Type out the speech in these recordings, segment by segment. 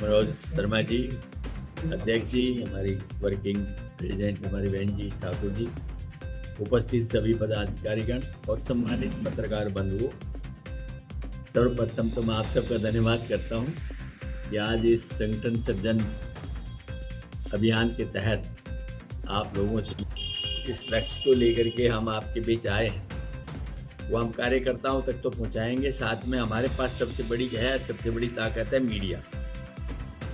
मनोज शर्मा जी, अध्यक्ष जी, हमारी working president हमारी बहन जी ठाकुर जी, उपस्थित सभी पदाधिकारीगण और सम्मानित पत्रकार बंधुओं, सर्वप्रथम तो मैं आप सबका धन्यवाद करता हूं कि आज इस संगठन सृजन अभियान के तहत आप लोगों से इस लक्ष्य को लेकर के हम आपके बीच आए हैं, वो हम कार्यकर्ताओं तक तो पहुंचाएंगे। साथ में हमारे पास सबसे बड़ी ताकत है मीडिया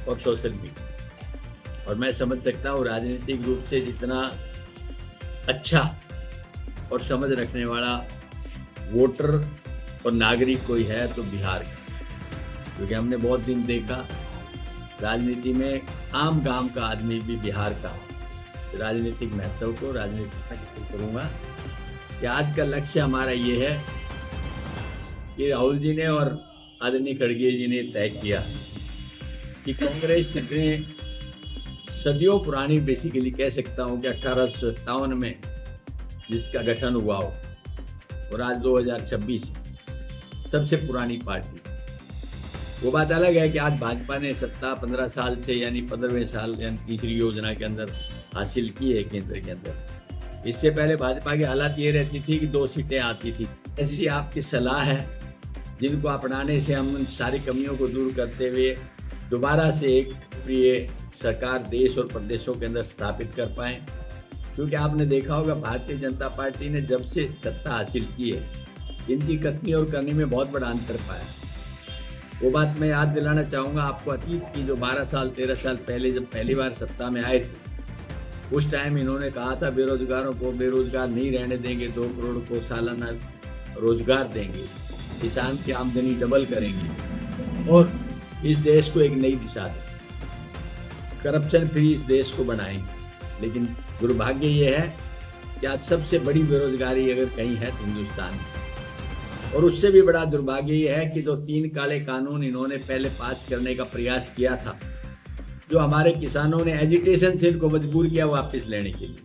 और सोशल मीडिया। और मैं समझ सकता हूँ राजनीतिक रूप से जितना अच्छा और समझ रखने वाला वोटर और नागरिक कोई है तो बिहार का, क्योंकि हमने बहुत दिन देखा राजनीति में आम गांव का आदमी भी बिहार का राजनीतिक महत्व को राजनीतिक करूँगा कि आज का लक्ष्य हमारा ये है कि राहुल जी ने और आदरणीय खड़गे जी ने तय किया कि कांग्रेस ने सदियों पुरानी, बेसिकली कह सकता हूँ कि 1857 में जिसका गठन हुआ हो और आज 2026 सबसे पुरानी पार्टी। वो बात अलग है कि आज भाजपा ने सत्ता 15 साल से यानी 15वें साल यानी तीसरी योजना के अंदर हासिल की है केंद्र के अंदर। इससे पहले भाजपा की हालत ये रहती थी कि 2 सीटें आती थी। ऐसी आपकी सलाह है जिनको अपनाने से हम उन सारी कमियों को दूर करते हुए दोबारा से एक प्रिय सरकार देश और प्रदेशों के अंदर स्थापित कर पाएं। क्योंकि आपने देखा होगा भारतीय जनता पार्टी ने जब से सत्ता हासिल की है, इनकी कथनी और करनी में बहुत बड़ा अंतर पाया। वो बात मैं याद दिलाना चाहूँगा आपको अतीत की, जो 12 साल 13 साल पहले जब पहली बार सत्ता में आए थे, उस टाइम इन्होंने कहा था बेरोजगारों को बेरोजगार नहीं रहने देंगे, 2 करोड़ को सालाना रोजगार देंगे, किसान की आमदनी डबल करेंगे और इस देश को एक नई दिशा देंगे, करप्शन फ्री इस देश को बनाएंगे। लेकिन दुर्भाग्य ये है कि आज सबसे बड़ी बेरोजगारी अगर कहीं है तो हिंदुस्तान में। और उससे भी बड़ा दुर्भाग्य ये है कि जो 3 काले कानून इन्होंने पहले पास करने का प्रयास किया था, जो हमारे किसानों ने एजिटेशन से इनको मजबूर किया वापस लेने के लिए,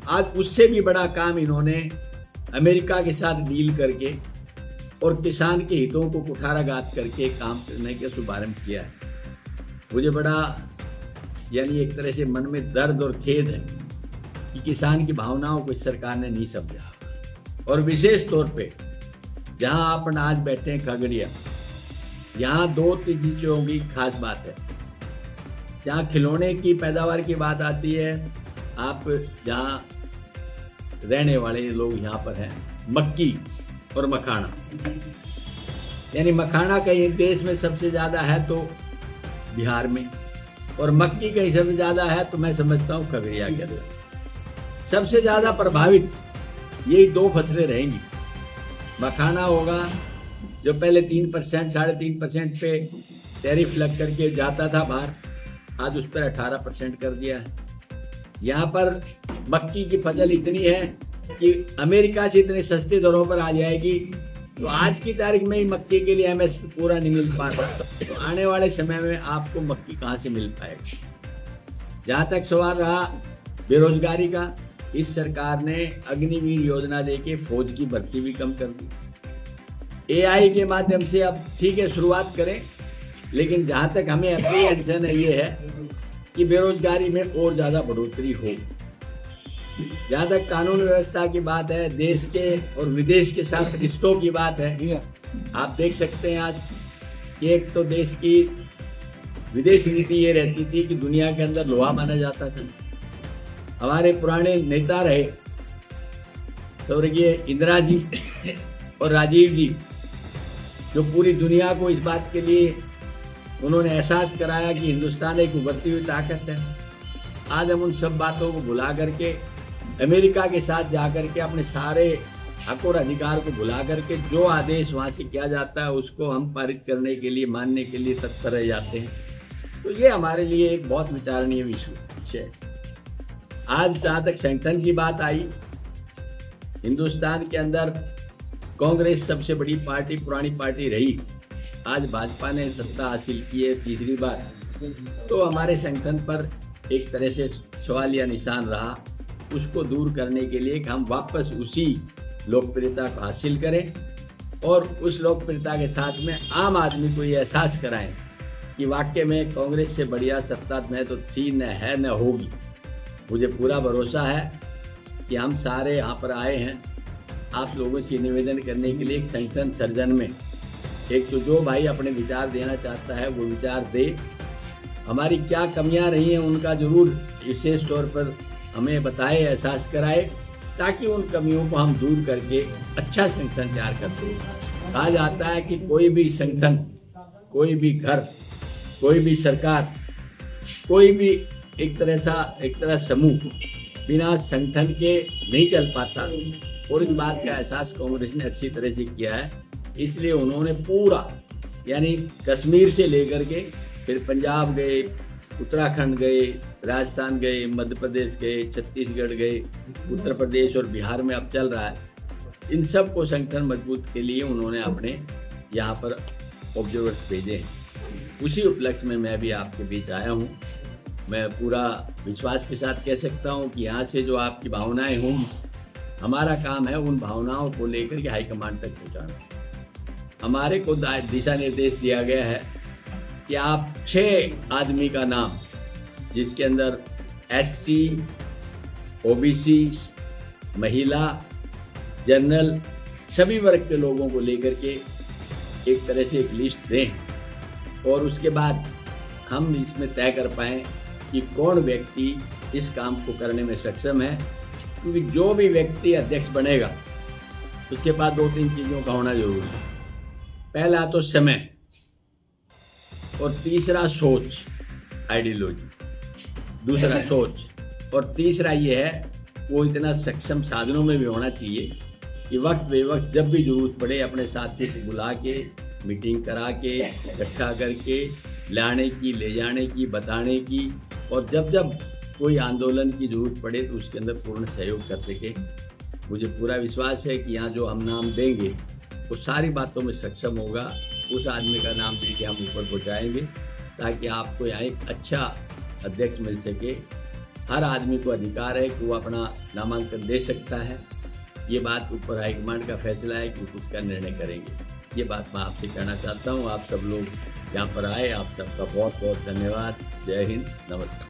आज उससे भी बड़ा काम इन्होंने अमेरिका के साथ डील करके और किसान के हितों को कुठाराघात करके काम करने का शुभारंभ किया है। मुझे बड़ा यानी एक तरह से मन में दर्द और खेद है कि किसान की भावनाओं को इस सरकार ने नहीं समझा। और विशेष तौर पे जहां अपन आज बैठे हैं खगड़िया, यहाँ 2 चीजों की खास बात है। जहाँ खिलौने की पैदावार की बात आती है, आप जहाँ रहने वाले लोग यहाँ पर हैं, मक्की और मखाना, यानी मखाना कहीं देश में सबसे ज़्यादा है तो बिहार में, और मक्की कहीं सबसे ज़्यादा है तो मैं समझता हूँ खगड़िया के अंदर। सबसे ज़्यादा प्रभावित यही 2 फसलें रहेंगी। मखाना होगा जो पहले 3% 3.5% पे टैरिफ लग करके जाता था बाहर, आज उस पर 18% कर दिया है। यहाँ पर मक्की की फसल इतनी है कि अमेरिका से इतने सस्ते दरों पर आ जाएगी, तो आज की तारीख में ही मक्की के लिए एमएसपी पूरा नहीं मिल पाता, तो आने वाले समय में आपको मक्की कहाँ से मिल पाएगी। जहाँ तक सवाल रहा बेरोजगारी का, इस सरकार ने अग्निवीर योजना देके फौज की भर्ती भी कम कर दी। एआई के माध्यम से अब ठीक है शुरुआत करें, लेकिन जहाँ तक हमें एप्रीहेंशन है ये है कि बेरोजगारी में और ज़्यादा बढ़ोतरी हो। जहाँ तक कानून व्यवस्था की बात है, देश के और विदेश के साथ रिश्तों की बात है, आप देख सकते हैं आज कि एक तो देश की विदेश नीति ये रहती थी कि दुनिया के अंदर लोहा माना जाता था। हमारे पुराने नेता रहे स्वर्गीय इंदिरा जी और राजीव जी, जो पूरी दुनिया को इस बात के लिए उन्होंने एहसास कराया कि हिंदुस्तान एक उभरती हुई ताकत है। आज हम उन सब बातों को भुला करके अमेरिका के साथ जाकर के अपने सारे हक और अधिकार को भुला करके जो आदेश वहाँ से किया जाता है उसको हम पारित करने के लिए, मानने के लिए तत्पर रह जाते हैं। तो ये हमारे लिए एक बहुत विचारणीय विषय है। आज जहाँ तक संगठन की बात आई, हिंदुस्तान के अंदर कांग्रेस सबसे बड़ी पार्टी, पुरानी पार्टी रही। आज भाजपा ने सत्ता हासिल की है तीसरी बार, तो हमारे संगठन पर एक तरह से सवालिया निशान रहा। उसको दूर करने के लिए कि हम वापस उसी लोकप्रियता को हासिल करें और उस लोकप्रियता के साथ में आम आदमी को ये एहसास कराएं कि वाकई में कांग्रेस से बढ़िया सत्ता न तो थी, न है, न होगी। मुझे पूरा भरोसा है कि हम सारे यहाँ पर आए हैं आप लोगों से निवेदन करने के लिए एक संगठन सर्जन में। एक तो जो भाई अपने विचार देना चाहता है वो विचार दे, हमारी क्या कमियां रही हैं उनका जरूर विशेष तौर पर हमें बताए, एहसास कराए, ताकि उन कमियों को हम दूर करके अच्छा संगठन तैयार कर सकें। कहा जाता है कि कोई भी संगठन, कोई भी घर, कोई भी सरकार, कोई भी एक तरह समूह बिना संगठन के नहीं चल पाता। और इस बात का एहसास कांग्रेस ने अच्छी तरह से किया है। इसलिए उन्होंने पूरा, यानी कश्मीर से लेकर के फिर पंजाब गए, उत्तराखंड गए, राजस्थान गए, मध्य प्रदेश गए, छत्तीसगढ़ गए, उत्तर प्रदेश और बिहार में अब चल रहा है। इन सब को संगठन मजबूत के लिए उन्होंने अपने यहाँ पर ऑब्जर्वर्स भेजे हैं। उसी उपलक्ष्य में मैं भी आपके बीच आया हूँ। मैं पूरा विश्वास के साथ कह सकता हूँ कि यहाँ से जो आपकी भावनाएं होंगी, हमारा काम है उन भावनाओं को लेकर के हाईकमांड तक पहुँचाना। हमारे को दिशा निर्देश दिया गया है कि आप 6 आदमी का नाम, जिसके अंदर SC, OBC, महिला, जनरल, सभी वर्ग के लोगों को लेकर के एक तरह से एक लिस्ट दें और उसके बाद हम इसमें तय कर पाएँ कि कौन व्यक्ति इस काम को करने में सक्षम है। क्योंकि जो भी व्यक्ति अध्यक्ष बनेगा उसके पास 2-3 चीज़ों का होना जरूरी है। पहला तो समय, और तीसरा सोच, आइडियोलॉजी, दूसरा सोच, और तीसरा ये है वो इतना सक्षम साधनों में भी होना चाहिए कि वक्त बेवक्त जब भी जरूरत पड़े अपने साथी को बुला के, मीटिंग करा के, इकट्ठा करके लाने की, ले जाने की, बताने की, और जब जब कोई आंदोलन की जरूरत पड़े तो उसके अंदर पूर्ण सहयोग कर सके। मुझे पूरा विश्वास है कि यहाँ जो हम नाम देंगे वो सारी बातों में सक्षम होगा। उस आदमी का नाम दे के हम ऊपर पहुँचाएंगे ताकि आपको यहाँ एक अच्छा अध्यक्ष मिल सके। हर आदमी को अधिकार है कि वो अपना नामांकन दे सकता है। ये बात ऊपर हाईकमांड का फैसला है कि उसका निर्णय करेंगे। ये बात मैं आपसे कहना चाहता हूँ। आप सब लोग यहाँ पर आए, आप सबका बहुत बहुत धन्यवाद। जय हिंद, नमस्कार।